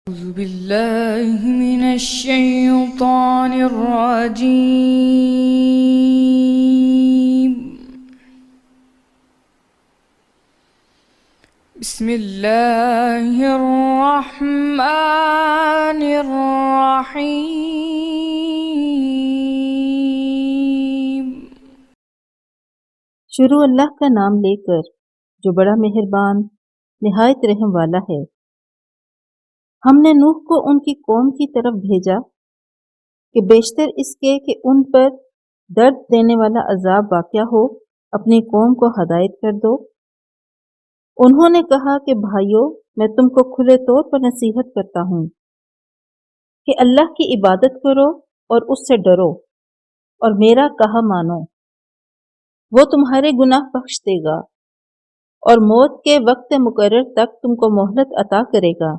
أعوذ بالله من الشيطان الرجيم. بسم الله الرحمن الرحيم. شروع اللہ کا نام لے کر جو بڑا مہربان نہایت رحم والا ہے۔ ہم نے نوح کو ان کی قوم کی طرف بھیجا کہ بیشتر اس کے کہ ان پر درد دینے والا عذاب واقع ہو، اپنی قوم کو ہدایت کر دو۔ انہوں نے کہا کہ بھائیو، میں تم کو کھلے طور پر نصیحت کرتا ہوں کہ اللہ کی عبادت کرو اور اس سے ڈرو اور میرا کہا مانو۔ وہ تمہارے گناہ بخش دے گا اور موت کے وقت مقرر تک تم کو مہلت عطا کرے گا۔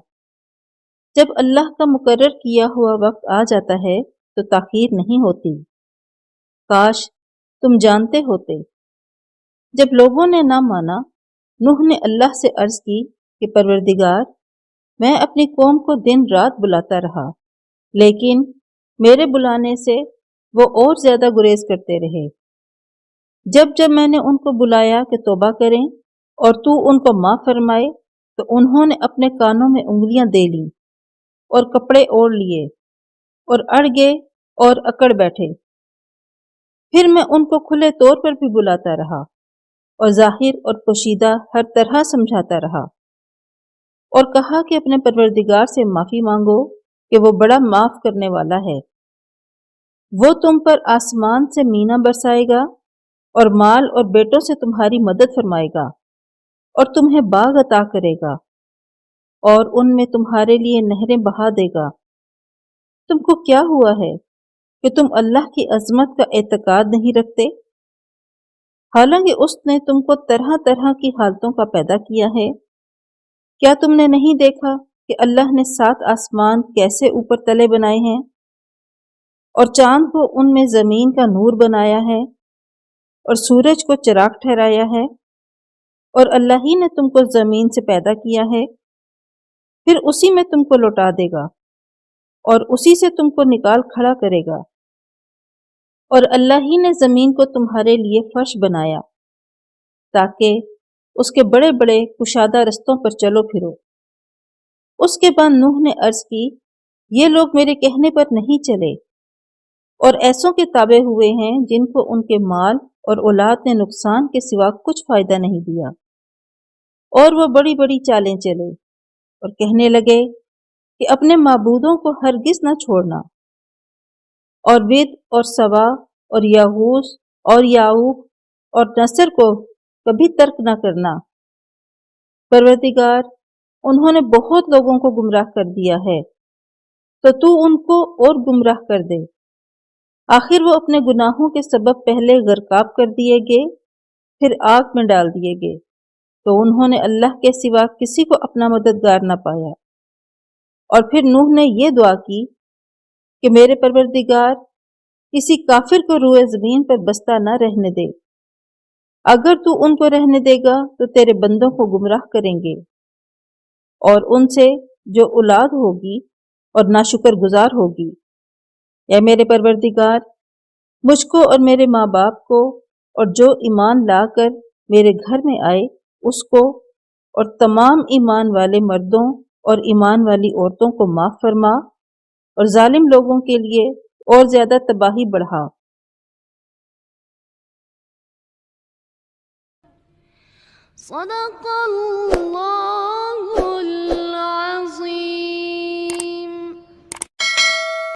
جب اللہ کا مقرر کیا ہوا وقت آ جاتا ہے تو تاخیر نہیں ہوتی۔ کاش تم جانتے ہوتے۔ جب لوگوں نے نہ مانا، نوح نے اللہ سے عرض کی کہ پروردگار، میں اپنی قوم کو دن رات بلاتا رہا، لیکن میرے بلانے سے وہ اور زیادہ گریز کرتے رہے۔ جب میں نے ان کو بلایا کہ توبہ کریں اور تو ان کو معاف فرمائے تو انہوں نے اپنے کانوں میں انگلیاں دے لیں اور کپڑے اوڑھ لیے اور اڑ گئے اور اکڑ بیٹھے۔ پھر میں ان کو کھلے طور پر بھی بلاتا رہا اور ظاہر اور پوشیدہ ہر طرح سمجھاتا رہا، اور کہا کہ اپنے پروردگار سے معافی مانگو کہ وہ بڑا معاف کرنے والا ہے۔ وہ تم پر آسمان سے مینا برسائے گا اور مال اور بیٹوں سے تمہاری مدد فرمائے گا اور تمہیں باغ عطا کرے گا اور ان میں تمہارے لیے نہریں بہا دے گا۔ تم کو کیا ہوا ہے کہ تم اللہ کی عظمت کا اعتقاد نہیں رکھتے، حالانکہ اس نے تم کو طرح طرح کی حالتوں کا پیدا کیا ہے؟ کیا تم نے نہیں دیکھا کہ اللہ نے 7 آسمان کیسے اوپر تلے بنائے ہیں اور چاند کو ان میں زمین کا نور بنایا ہے اور سورج کو چراغ ٹھہرایا ہے، اور اللہ ہی نے تم کو زمین سے پیدا کیا ہے، پھر اسی میں تم کو لوٹا دے گا اور اسی سے تم کو نکال کھڑا کرے گا۔ اور اللہ ہی نے زمین کو تمہارے لیے فرش بنایا تاکہ اس کے بڑے بڑے کشادہ رستوں پر چلو پھرو۔ اس کے بعد نوح نے عرض کی، یہ لوگ میرے کہنے پر نہیں چلے اور ایسوں کے تابع ہوئے ہیں جن کو ان کے مال اور اولاد نے نقصان کے سوا کچھ فائدہ نہیں دیا، اور وہ بڑی بڑی چالیں چلے اور کہنے لگے کہ اپنے معبودوں کو ہرگز نہ چھوڑنا، اور ود اور سوا اور یاغوث اور یعوق اور نصر کو کبھی ترک نہ کرنا۔ پروردگار، انہوں نے بہت لوگوں کو گمراہ کر دیا ہے، تو ان کو اور گمراہ کر دے۔ آخر وہ اپنے گناہوں کے سبب پہلے غرقاب کر دیے گئے، پھر آگ میں ڈال دیے گئے، تو انہوں نے اللہ کے سوا کسی کو اپنا مددگار نہ پایا۔ اور پھر نوح نے یہ دعا کی کہ میرے پروردگار، کسی کافر کو روئے زمین پر بستہ نہ رہنے دے۔ اگر تو ان کو رہنے دے گا تو تیرے بندوں کو گمراہ کریں گے، اور ان سے جو اولاد ہوگی اور ناشکر گزار ہوگی۔ اے میرے پروردگار، مجھ کو اور میرے ماں باپ کو اور جو ایمان لا کر میرے گھر میں آئے اس کو اور تمام ایمان والے مردوں اور ایمان والی عورتوں کو معاف فرما، اور ظالم لوگوں کے لیے اور زیادہ تباہی بڑھا۔ صدق اللہ